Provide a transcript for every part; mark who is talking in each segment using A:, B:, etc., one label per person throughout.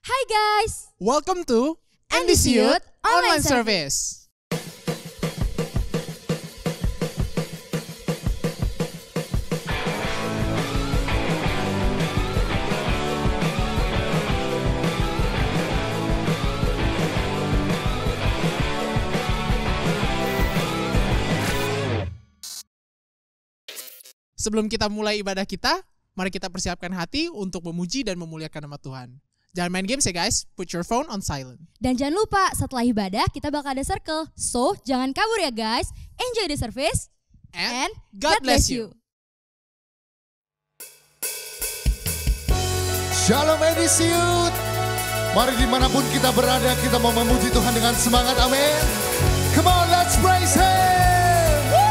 A: Hi guys,
B: Welcome to
A: NDC Youth Online
B: Service. Sebelum kita mulai ibadah kita, mari kita persiapkan hati untuk memuji dan memuliakan nama Tuhan. Jangan main games ya guys, put your phone on silent.
A: dan jangan lupa setelah ibadah kita bakal ada circle. So jangan kabur ya guys, enjoy the service
B: And God bless you.
C: Shalom NDC Youth. Mari dimanapun kita berada, kita mau memuji Tuhan dengan semangat, amin. Come on, let's praise Him. Woo!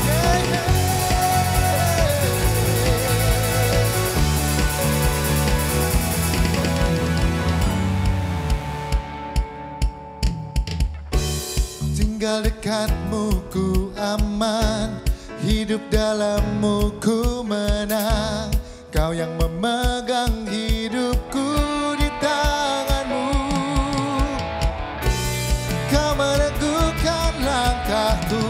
C: Yeah, yeah. Tinggal dekatmu ku aman, hidup dalammu ku menang. Kau yang memegang hidupku di tanganmu. Kau meneguhkan langkahku.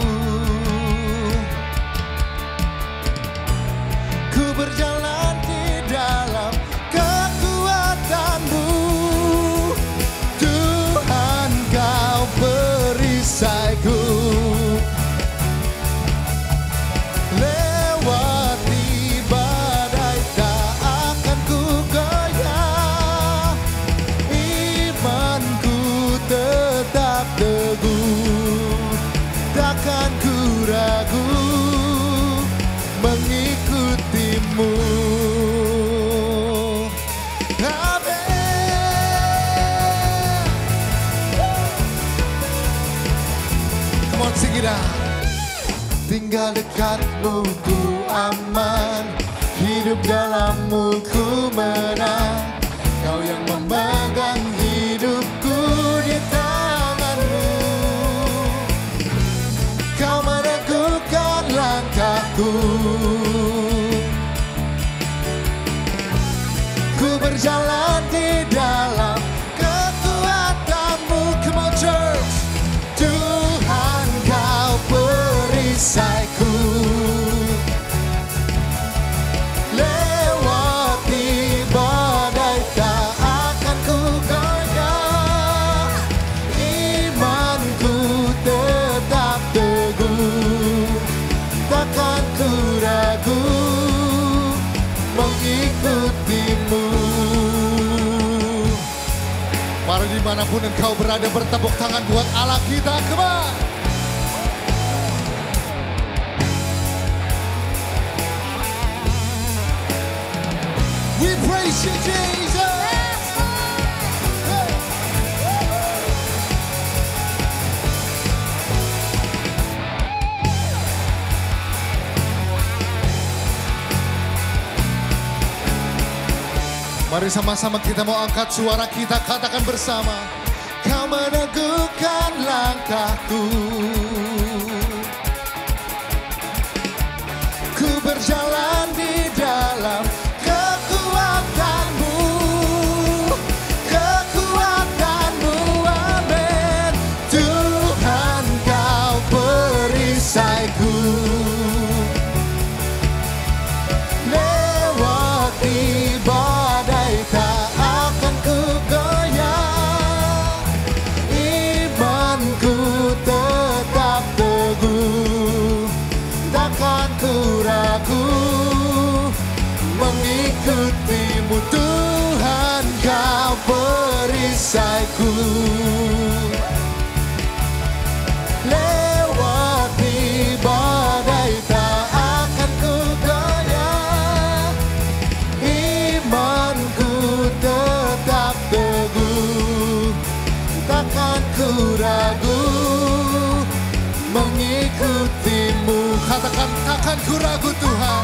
C: Ku berjalan di dalam kekuatanmu. Tuhan kau perisaiku. Lewati badai tak akan ku goyah. Imanku tetap teguh, takkan ku ragu mengikutimu. Amin. Come on, sing it out. Tinggal dekatmu ku aman, hidup dalammu ku menang. Kau yang memegang hidupku di tanganmu. Kau meneguhkan langkahku. Ku berjalan di dalam kekuatanmu. Come on church. Tuhan kau perisaiku. Lewati badai tak akan ku goyah. Imanku tetap teguh, takkan ku ragu mengikutimu. Mari dimanapun engkau berada, bertepuk tangan buat Allah kita. Come on. We praise you, Jesus. Hey. Mari sama-sama kita mau angkat suara kita, katakan bersama. Kau meneguhkan langkahku. Ku berjalan di dalam kekuatanmu. Kekuatanmu, amin. Tuhan kau perisaiku. Lewati badai tak akan ku goyah. Imanku tetap teguh, takkan ku ragu mengikutimu. Tuhan kau perisaiku. Lewati badai tak akan ku goyah. Imanku tetap teguh, takkan ku ragu mengikutimu. Katakan, takkan ku ragu Tuhan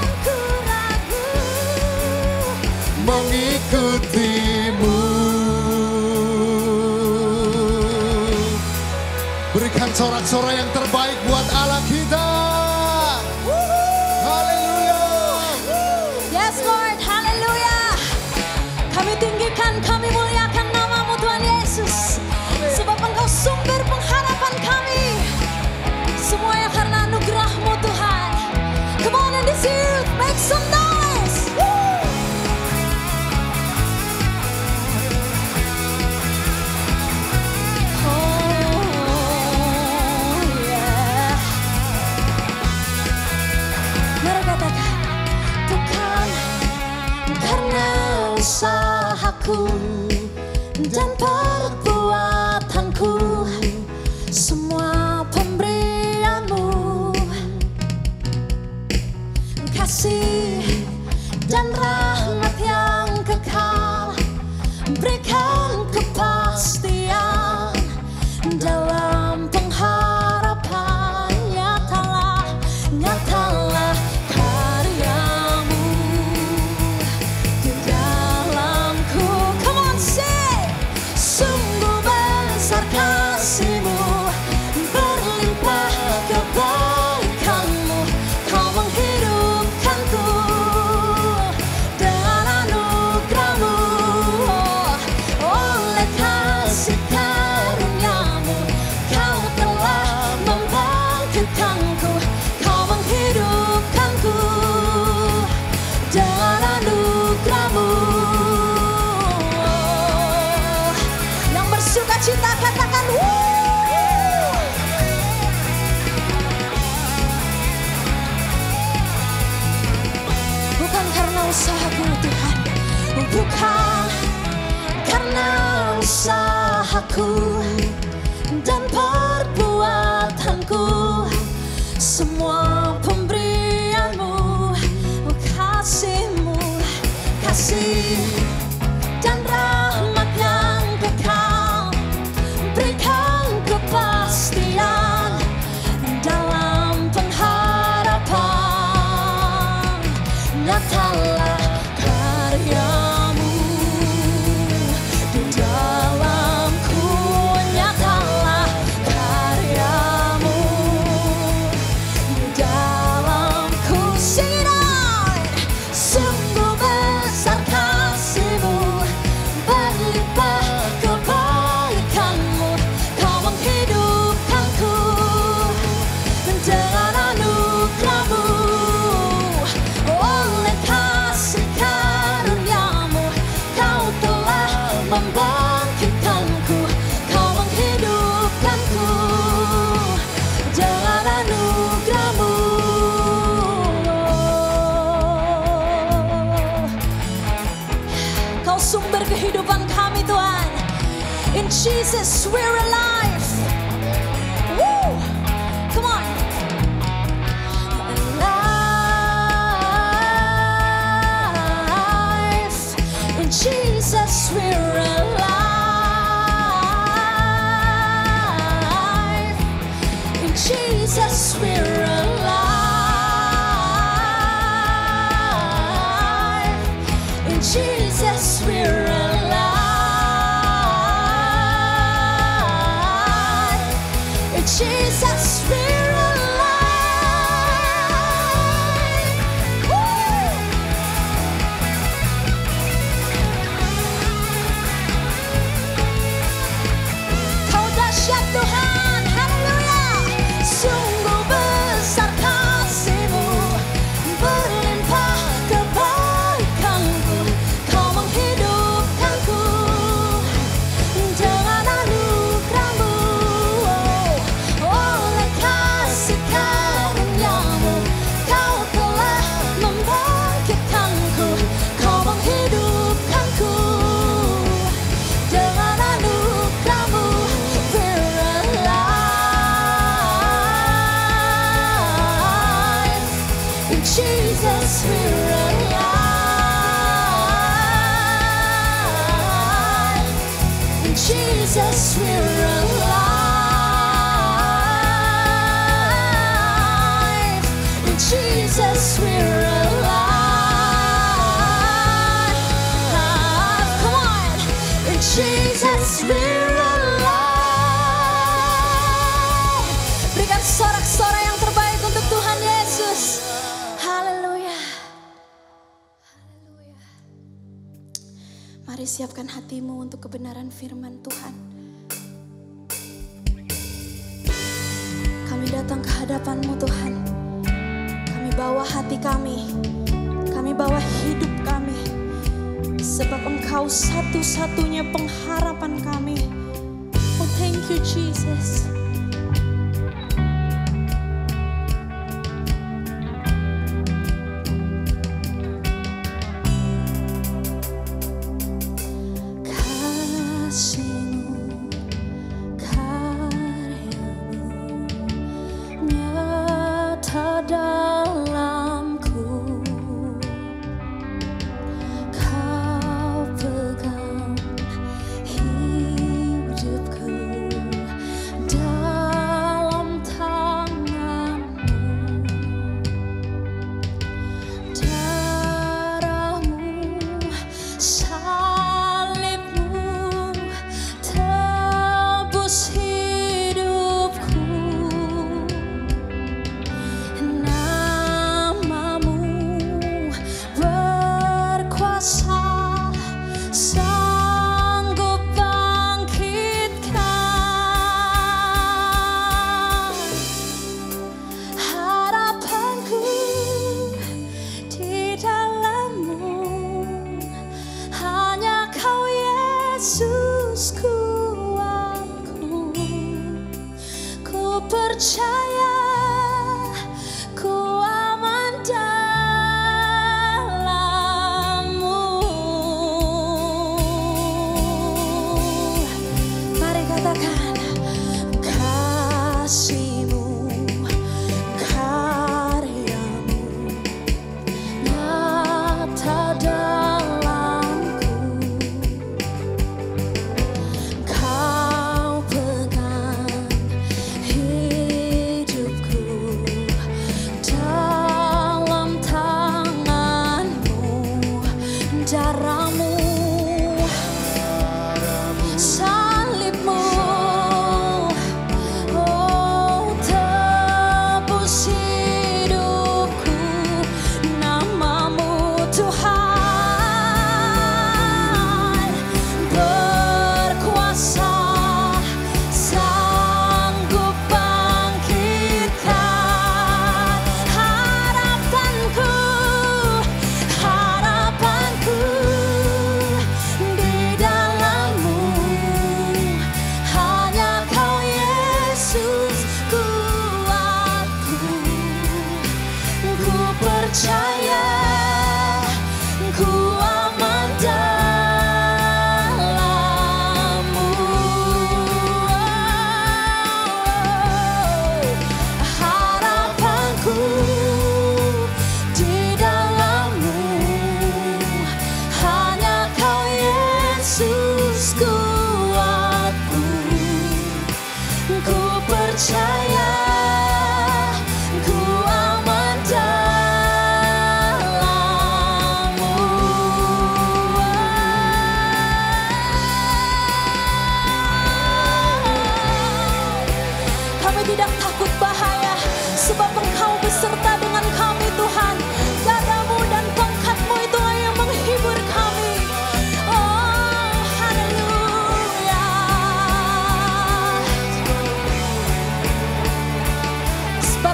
C: mengikutimu. Berikan sorak-sorai yang terbaik buat Allah kita. Haleluya.
D: Yes Lord, haleluya. Kami tinggikan, kami muliakan nama-Mu Tuhan Yesus. Sebab Engkau sumber pengharapan kami. Semuanya karena anugerah-Mu Tuhan. Come on in this youth, make some noise. Woo! Oh yeah. Mari katakan, bukan karena usahaku dan perbuatanku, semua pemberian-Mu, kasih dan rahmat yang kekal, berikan kepastian dalam pengharapan. Nyatalah karya-Mu di dalamku. Come on say, sungguh besar kasih-Mu, berlimpah kebaikan-Mu, Kau menghidupkanku dengan anugerah-Mu. Oleh kasih karunia-Mu, Kau telah membangkitkanku, Kau menghidupkanku dengan anugerah-Mu. Yang bersuka cita katakan wuh. Bukan karena usahaku Tuhan, bukan karena usahaku dan perbuatanku, semua pemberian-Mu, kasih-Mu, kasih dan rahmat yang kekal, berikan kepastian dalam pengharapan. Nyatalah karya-Mu di dalamku, nyatalah karya-Mu di dalamku. Sing it out. Sungguh besar kasih-Mu, berlimpah kebaikan-Mu, Kau menghidupkanku dengan anugerah-Mu. Oleh kasih karunia-Mu, Kau telah membangkitkanku, Kau menghidupkanku dengan anugerah-Mu. Kau sumber kehidupan kami Tuhan. In Jesus we're alive. Woo! Come on. Alive. In Jesus we're alive. In Jesus we're alive. In Jesus we're alive. In Jesus we're alive. Woo! Kau dahsyat Tuhan, haleluya. Sungguh besar kasih-Mu, berlimpah kebaikan-Mu, Kau menghidupkanku dengan anugerah-Mu. Oleh Mari siapkan hatimu untuk kebenaran firman Tuhan. Kami datang ke hadapan-Mu Tuhan. Kami bawa hati kami bawa hidup kami. Sebab Engkau satu-satunya pengharapan kami. Oh, thank you Jesus.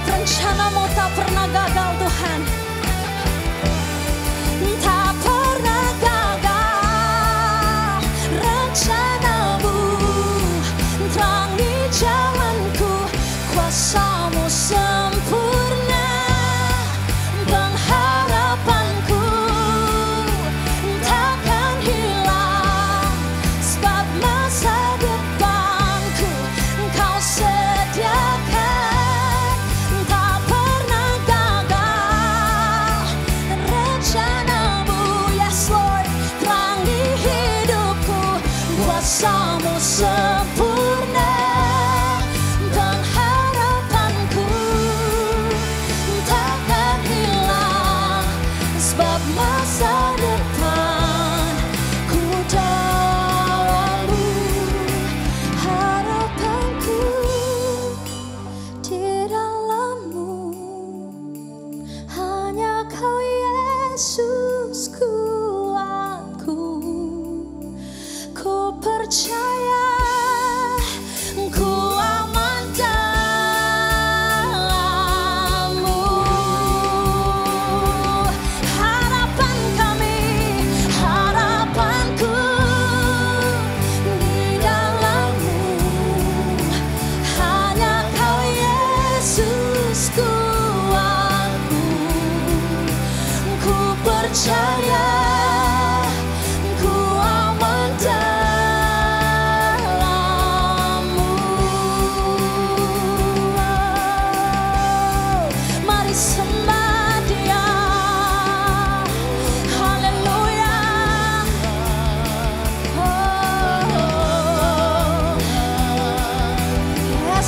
D: Rencana-Mu tak pernah gagal Tuhan. Tak pernah gagal rencana-Mu. Terangi jalanku, kuasa-Mu sempurna. Pengharapanku takkan hilang. Sebab masa depanku Engkau sediakan. Kuasa-Mu sempurna, pengharapanku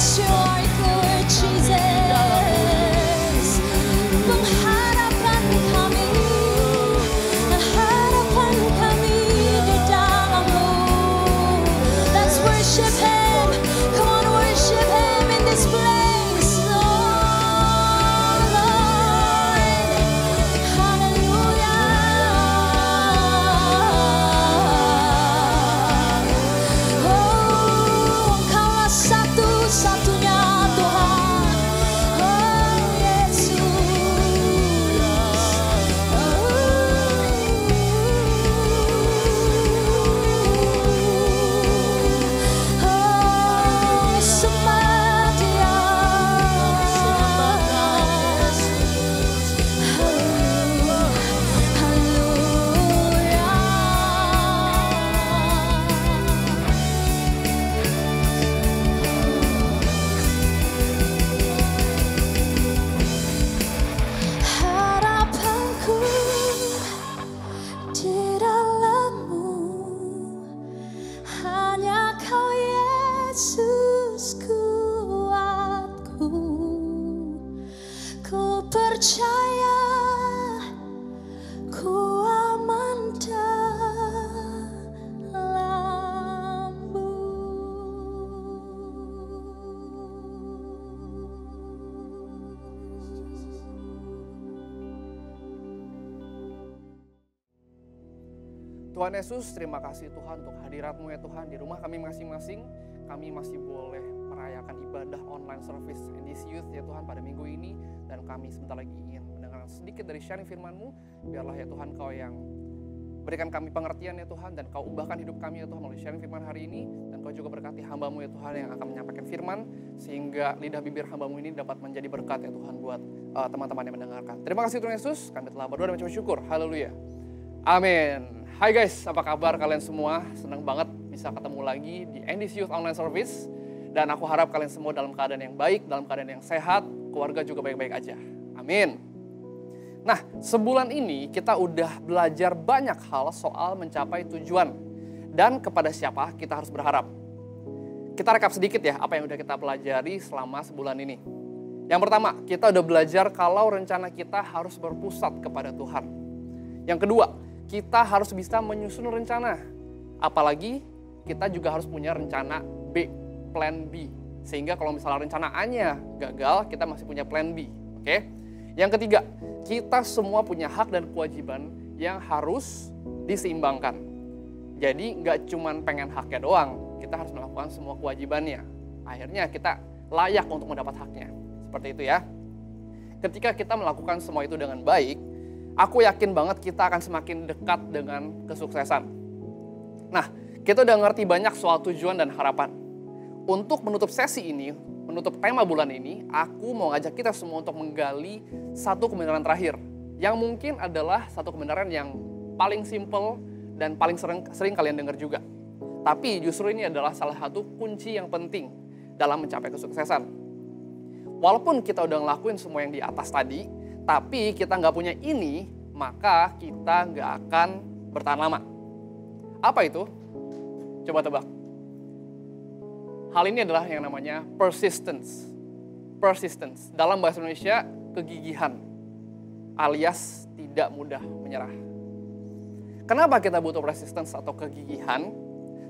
D: Yes, you are good, Jesus. Pengharapan kami di dalam-Mu. Let's worship Him. Come on, worship Him in this place, Lord. Hallelujah. Oh, Engkaulah satu-satunya Tuhan. Oh, Yesus. Oh, sembah Dia. Harapanku di dalam-Mu, hanya Kau Yesus kuatku. Ku percaya ku aman dalam-Mu.
E: Tuhan Yesus, terima kasih Tuhan untuk hadirat-Mu ya Tuhan. Di rumah kami masing-masing, kami masih boleh merayakan ibadah online service NDC Youth ya Tuhan pada minggu ini. Dan kami sebentar lagi ingin mendengar sedikit dari sharing firman-Mu. Biarlah ya Tuhan Kau yang berikan kami pengertian ya Tuhan. Dan Kau ubahkan hidup kami ya Tuhan melalui sharing firman hari ini. Dan Kau juga berkati hamba-Mu ya Tuhan yang akan menyampaikan firman. Sehingga lidah bibir hamba-Mu ini dapat menjadi berkat ya Tuhan buat teman-teman yang mendengarkan. Terima kasih Tuhan Yesus, kami telah berdoa dan mengucap syukur. Haleluya. Amin. Hai guys, apa kabar kalian semua? Senang banget bisa ketemu lagi di NDC Youth Online Service. Dan aku harap kalian semua dalam keadaan yang baik, dalam keadaan yang sehat, keluarga juga baik-baik aja. Amin. Nah, sebulan ini kita udah belajar banyak hal soal mencapai tujuan. Dan kepada siapa kita harus berharap. Kita rekap sedikit ya apa yang udah kita pelajari selama sebulan ini. Yang pertama, kita udah belajar kalau rencana kita harus berpusat kepada Tuhan. Yang kedua, kita harus bisa menyusun rencana. Apalagi kita juga harus punya rencana B, plan B. Sehingga kalau misalnya rencana A-nya gagal, kita masih punya plan B. Oke? Yang ketiga, kita semua punya hak dan kewajiban yang harus diseimbangkan. Jadi nggak cuma pengen haknya doang, kita harus melakukan semua kewajibannya. Akhirnya kita layak untuk mendapat haknya. Seperti itu ya. Ketika kita melakukan semua itu dengan baik, aku yakin banget kita akan semakin dekat dengan kesuksesan. Nah, kita udah ngerti banyak soal tujuan dan harapan. Untuk menutup sesi ini, menutup tema bulan ini, aku mau ngajak kita semua untuk menggali satu kebenaran terakhir. Yang mungkin adalah satu kebenaran yang paling simple dan paling sering kalian dengar juga. Tapi justru ini adalah salah satu kunci yang penting dalam mencapai kesuksesan. Walaupun kita udah ngelakuin semua yang di atas tadi, tapi kita nggak punya ini, maka kita nggak akan bertahan lama. Apa itu? Coba tebak. Hal ini adalah yang namanya persistence. Persistence. Dalam bahasa Indonesia, kegigihan. Alias tidak mudah menyerah. Kenapa kita butuh persistence atau kegigihan?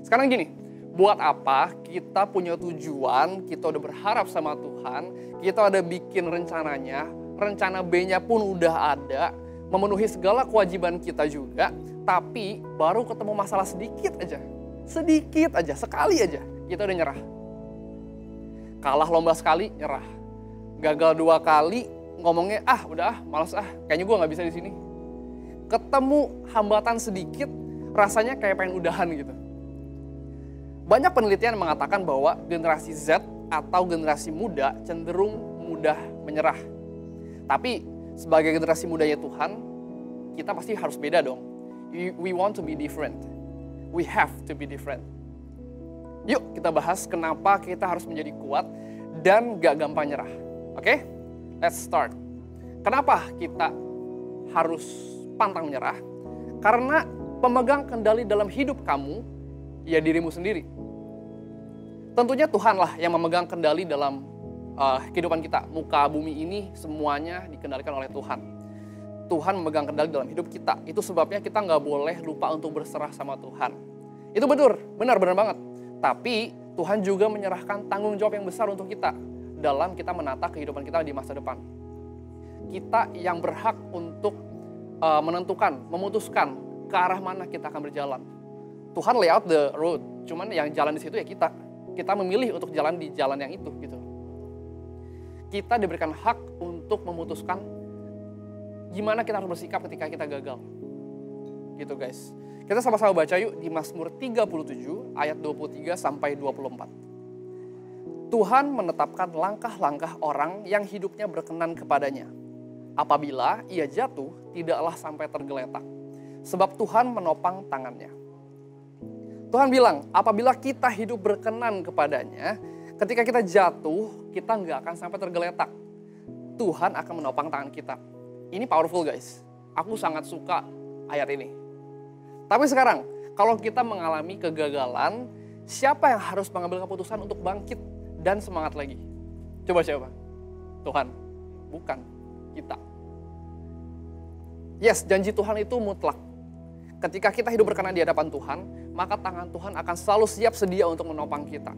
E: Sekarang gini, buat apa kita punya tujuan, kita udah berharap sama Tuhan, kita udah bikin rencananya, rencana B-nya pun udah ada, memenuhi segala kewajiban kita juga, tapi baru ketemu masalah sedikit aja, sekali aja, kita udah nyerah. Kalah lomba sekali, nyerah. Gagal 2 kali, ngomongnya, udah malas kayaknya gue gak bisa di sini. Ketemu hambatan sedikit, rasanya kayak pengen udahan gitu. Banyak penelitian mengatakan bahwa generasi Z atau generasi muda cenderung mudah menyerah. Tapi sebagai generasi mudanya Tuhan, kita pasti harus beda dong. We want to be different. We have to be different. Yuk kita bahas kenapa kita harus menjadi kuat dan gak gampang nyerah. Oke? Let's start. Kenapa kita harus pantang menyerah? Karena pemegang kendali dalam hidup kamu, ya dirimu sendiri. Tentunya Tuhanlah yang memegang kendali dalam kehidupan kita. Muka bumi ini semuanya dikendalikan oleh Tuhan. Tuhan memegang kendali dalam hidup kita. Itu sebabnya kita nggak boleh lupa untuk berserah sama Tuhan. Itu benar banget. Tapi Tuhan juga menyerahkan tanggung jawab yang besar untuk kita dalam kita menata kehidupan kita di masa depan. Kita yang berhak untuk menentukan, memutuskan ke arah mana kita akan berjalan. Tuhan lay out the road, cuman yang jalan di situ ya kita. Kita memilih untuk jalan di jalan yang itu gitu. Kita diberikan hak untuk memutuskan gimana kita harus bersikap ketika kita gagal. Gitu guys. Kita sama-sama baca yuk di Mazmur 37 ayat 23 sampai 24. Tuhan menetapkan langkah-langkah orang yang hidupnya berkenan kepadanya. Apabila ia jatuh, tidaklah sampai tergeletak. Sebab Tuhan menopang tangannya. Tuhan bilang, apabila kita hidup berkenan kepadanya, ketika kita jatuh, kita nggak akan sampai tergeletak. Tuhan akan menopang tangan kita. Ini powerful guys. Aku sangat suka ayat ini. Tapi sekarang, kalau kita mengalami kegagalan, siapa yang harus mengambil keputusan untuk bangkit dan semangat lagi? Coba siapa? Tuhan. Bukan kita. Yes, janji Tuhan itu mutlak. Ketika kita hidup berkenan di hadapan Tuhan, maka tangan Tuhan akan selalu siap sedia untuk menopang kita.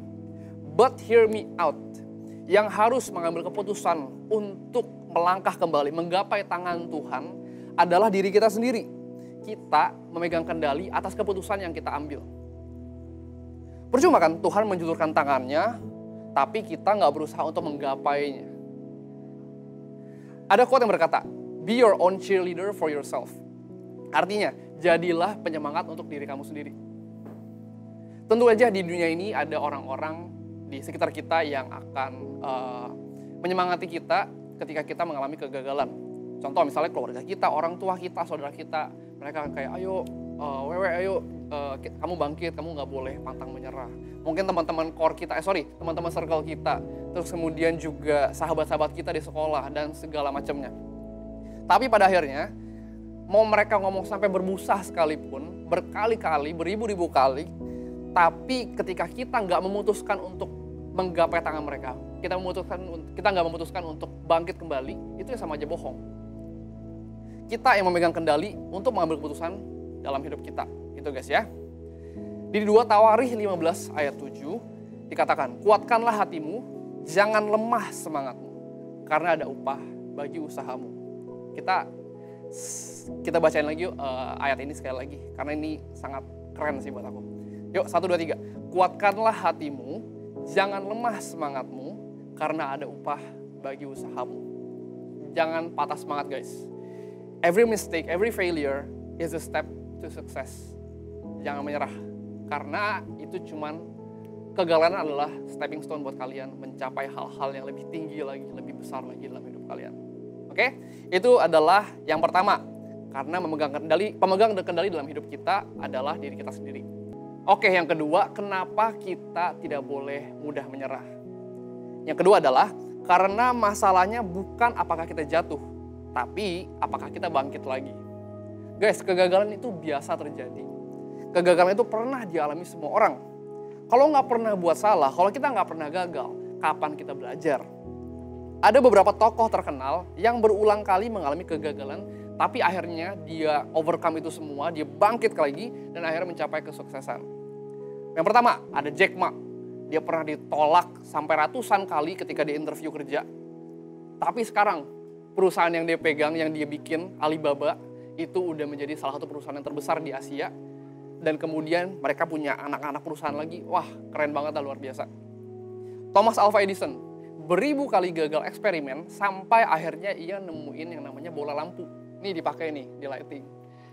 E: But hear me out. Yang harus mengambil keputusan untuk melangkah kembali, menggapai tangan Tuhan adalah diri kita sendiri. Kita memegang kendali atas keputusan yang kita ambil. Percuma kan Tuhan menjulurkan tangannya, tapi kita nggak berusaha untuk menggapainya. Ada quote yang berkata, be your own cheerleader for yourself. Artinya, jadilah penyemangat untuk diri kamu sendiri. Tentu aja di dunia ini ada orang-orang di sekitar kita yang akan menyemangati kita ketika kita mengalami kegagalan. Contoh misalnya keluarga kita, orang tua kita, saudara kita. Mereka akan kayak, ayo kamu bangkit, kamu nggak boleh pantang menyerah. Mungkin teman-teman core kita, teman-teman circle kita. Terus kemudian juga sahabat-sahabat kita di sekolah dan segala macamnya. Tapi pada akhirnya, mau mereka ngomong sampai berbusa sekalipun, berkali-kali, beribu-ribu kali, tapi ketika kita nggak memutuskan untuk menggapai tangan mereka, kita nggak memutuskan untuk bangkit kembali, itu sama aja bohong. Kita yang memegang kendali untuk mengambil keputusan dalam hidup kita, itu guys ya. Di 2 Tawarikh 15 ayat 7 dikatakan, kuatkanlah hatimu, jangan lemah semangatmu, karena ada upah bagi usahamu. Kita bacain lagi yuk ayat ini sekali lagi, karena ini sangat keren sih buat aku. Yuk 1, 2, 3. Kuatkanlah hatimu, jangan lemah semangatmu, karena ada upah bagi usahamu. Jangan patah semangat guys. Every mistake, every failure is a step to success. Jangan menyerah, karena itu cuman kegagalan adalah stepping stone buat kalian mencapai hal-hal yang lebih tinggi lagi, lebih besar lagi dalam hidup kalian. Oke, itu adalah yang pertama. Karena pemegang kendali dalam hidup kita adalah diri kita sendiri. Oke, yang kedua, kenapa kita tidak boleh mudah menyerah? Yang kedua adalah karena masalahnya bukan apakah kita jatuh, tapi apakah kita bangkit lagi. Guys, kegagalan itu biasa terjadi. Kegagalan itu pernah dialami semua orang. Kalau nggak pernah buat salah, kalau kita nggak pernah gagal, kapan kita belajar? Ada beberapa tokoh terkenal yang berulang kali mengalami kegagalan, tapi akhirnya dia overcome itu semua, dia bangkit lagi, dan akhirnya mencapai kesuksesan. Yang pertama, ada Jack Ma. Dia pernah ditolak sampai ratusan kali ketika dia interview kerja. Tapi sekarang, perusahaan yang dia pegang, yang dia bikin, Alibaba, itu udah menjadi salah satu perusahaan yang terbesar di Asia. Dan kemudian mereka punya anak-anak perusahaan lagi. Wah, keren banget lah, luar biasa. Thomas Alva Edison beribu kali gagal eksperimen sampai akhirnya ia nemuin yang namanya bola lampu. Ini dipakai nih, di lighting.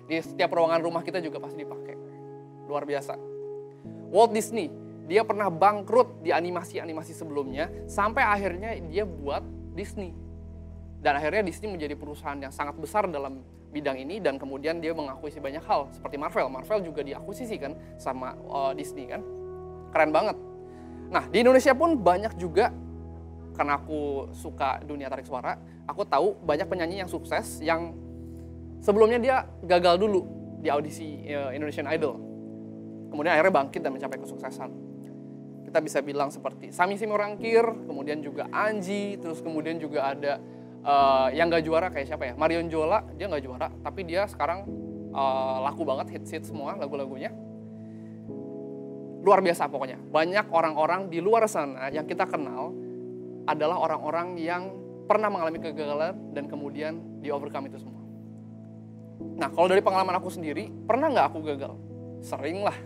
E: Di setiap ruangan rumah kita juga pasti dipakai. Luar biasa. Walt Disney, dia pernah bangkrut di animasi-animasi sebelumnya sampai akhirnya dia buat Disney. Dan akhirnya Disney menjadi perusahaan yang sangat besar dalam bidang ini dan kemudian dia mengakuisisi banyak hal seperti Marvel. Marvel juga diakuisisi kan sama Disney kan. Keren banget. Nah, di Indonesia pun banyak juga. Karena aku suka dunia tarik suara, aku tahu banyak penyanyi yang sukses yang sebelumnya dia gagal dulu di audisi Indonesian Idol. Kemudian akhirnya bangkit dan mencapai kesuksesan. kita bisa bilang seperti Sami Simorangkir, kemudian juga Anji, terus kemudian juga ada yang gak juara kayak siapa ya? Marion Jola, dia gak juara, tapi dia sekarang laku banget, hit semua lagu-lagunya. Luar biasa pokoknya. Banyak orang-orang di luar sana yang kita kenal adalah orang-orang yang pernah mengalami kegagalan dan kemudian di overcome itu semua. Nah, kalau dari pengalaman aku sendiri, pernah nggak aku gagal? Sering lah.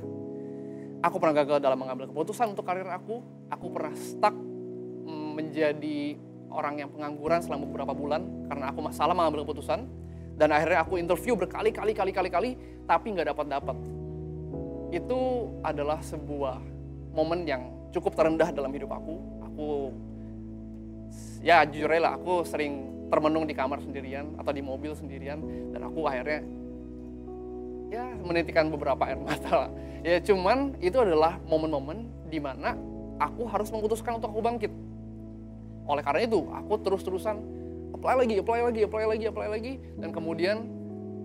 E: Aku pernah gagal dalam mengambil keputusan untuk karir aku. Aku pernah stuck menjadi orang yang pengangguran selama beberapa bulan karena aku masalah mengambil keputusan. Dan akhirnya aku interview berkali-kali, tapi nggak dapat. Itu adalah sebuah momen yang cukup terendah dalam hidup aku. Ya jujur aja lah, aku sering termenung di kamar sendirian atau di mobil sendirian. Dan aku akhirnya ya menitikkan beberapa air mata lah. Ya cuman itu adalah momen-momen di mana aku harus memutuskan untuk aku bangkit. Oleh karena itu, aku terus-terusan apply lagi. Dan kemudian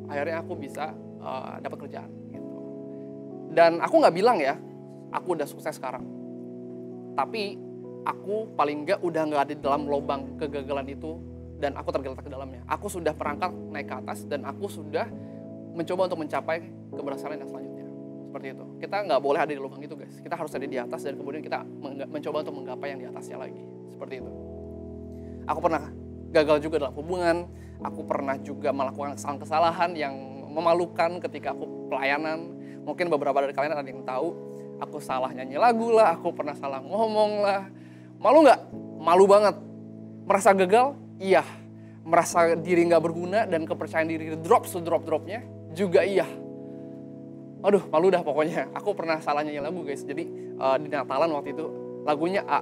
E: akhirnya aku bisa dapat kerjaan. Dan aku nggak bilang ya, aku udah sukses sekarang. Tapi aku paling nggak udah nggak ada di dalam lubang kegagalan itu dan aku tergeletak ke dalamnya. Aku sudah merangkak naik ke atas dan aku sudah mencoba untuk mencapai keberhasilan yang selanjutnya. Seperti itu. Kita nggak boleh ada di lubang itu guys. Kita harus ada di atas dan kemudian kita mencoba untuk menggapai yang di atasnya lagi. Seperti itu. Aku pernah gagal juga dalam hubungan. Aku pernah juga melakukan kesalahan yang memalukan ketika aku pelayanan. Mungkin beberapa dari kalian ada yang tahu, aku salah nyanyi lagu lah, aku pernah salah ngomong lah. Malu nggak? Malu banget. Merasa gagal? Iya. Merasa diri nggak berguna dan kepercayaan diri drop sedrop-dropnya? Juga iya. Aduh, malu dah pokoknya. Aku pernah salah nyanyi lagu guys. Jadi di Natalan waktu itu lagunya A.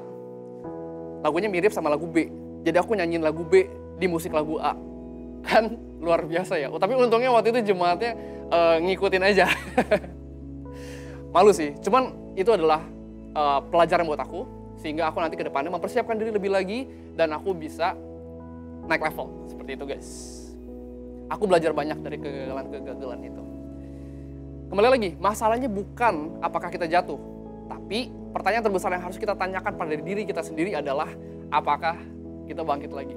E: Lagunya mirip sama lagu B. Jadi aku nyanyiin lagu B di musik lagu A. Kan luar biasa ya. Tapi untungnya waktu itu jemaatnya ngikutin aja. Malu sih. Cuman itu adalah pelajaran buat aku. Sehingga aku nanti ke depannya mempersiapkan diri lebih lagi. Dan aku bisa naik level. Seperti itu guys. Aku belajar banyak dari kegagalan-kegagalan itu. Kembali lagi, masalahnya bukan apakah kita jatuh. Tapi pertanyaan terbesar yang harus kita tanyakan pada diri kita sendiri adalah apakah kita bangkit lagi.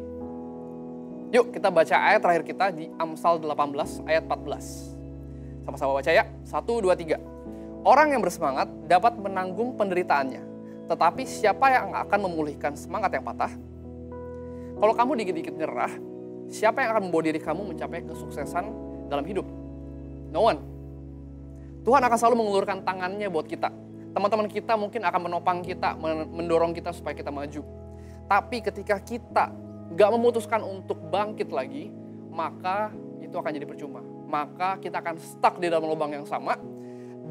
E: Yuk kita baca ayat terakhir kita di Amsal 18 ayat 14. Sama-sama baca ya. 1, 2, 3. Orang yang bersemangat dapat menanggung penderitaannya. Tetapi siapa yang akan memulihkan semangat yang patah? Kalau kamu dikit-dikit nyerah, siapa yang akan membawa diri kamu mencapai kesuksesan dalam hidup? No one. Tuhan akan selalu mengulurkan tangannya buat kita. Teman-teman kita mungkin akan menopang kita, mendorong kita supaya kita maju. Tapi ketika kita gak memutuskan untuk bangkit lagi, maka itu akan jadi percuma. Maka kita akan stuck di dalam lubang yang sama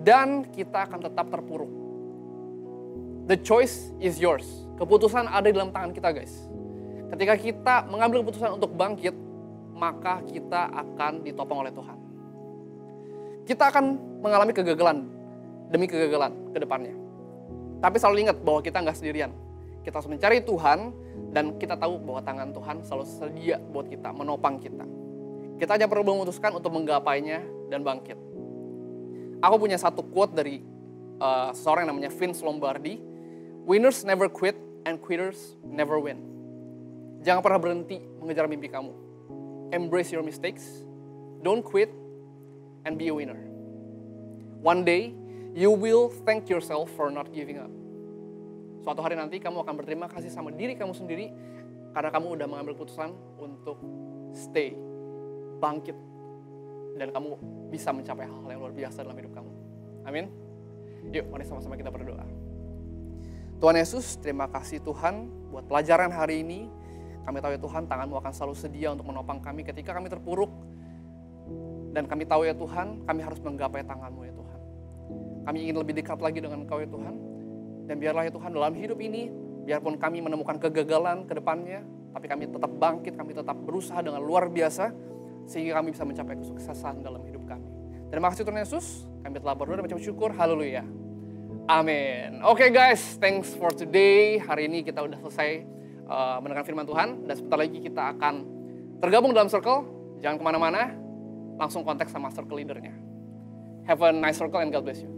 E: dan kita akan tetap terpuruk. The choice is yours. Keputusan ada di dalam tangan kita guys. Ketika kita mengambil keputusan untuk bangkit, maka kita akan ditopang oleh Tuhan. Kita akan mengalami kegagalan demi kegagalan ke depannya. Tapi selalu ingat bahwa kita nggak sendirian. Kita harus mencari Tuhan dan kita tahu bahwa tangan Tuhan selalu sedia buat kita, menopang kita. Kita hanya perlu memutuskan untuk menggapainya dan bangkit. Aku punya satu quote dari seorang yang namanya Vince Lombardi. Winners never quit and quitters never win. Jangan pernah berhenti mengejar mimpi kamu. Embrace your mistakes. Don't quit and be a winner. One day, you will thank yourself for not giving up. Suatu hari nanti kamu akan berterima kasih sama diri kamu sendiri karena kamu udah mengambil keputusan untuk stay, bangkit, dan kamu bisa mencapai hal-hal yang luar biasa dalam hidup kamu. Amin. Yuk, mari sama-sama kita berdoa. Tuhan Yesus, terima kasih Tuhan buat pelajaran hari ini. Kami tahu ya Tuhan, tangan-Mu akan selalu sedia untuk menopang kami ketika kami terpuruk. Dan kami tahu ya Tuhan, kami harus menggapai tangan-Mu ya Tuhan. Kami ingin lebih dekat lagi dengan Engkau ya Tuhan. Dan biarlah ya Tuhan dalam hidup ini, biarpun kami menemukan kegagalan ke depannya, tapi kami tetap bangkit, kami tetap berusaha dengan luar biasa, sehingga kami bisa mencapai kesuksesan dalam hidup kami. Terima kasih Tuhan Yesus, kami telah berdoa dan mengucap syukur, haleluya. Amin. Oke guys, thanks for today. Hari ini kita udah selesai mendengar firman Tuhan, dan sebentar lagi kita akan tergabung dalam circle. Jangan kemana-mana, langsung kontak sama circle leadernya. Have a nice circle and God bless you.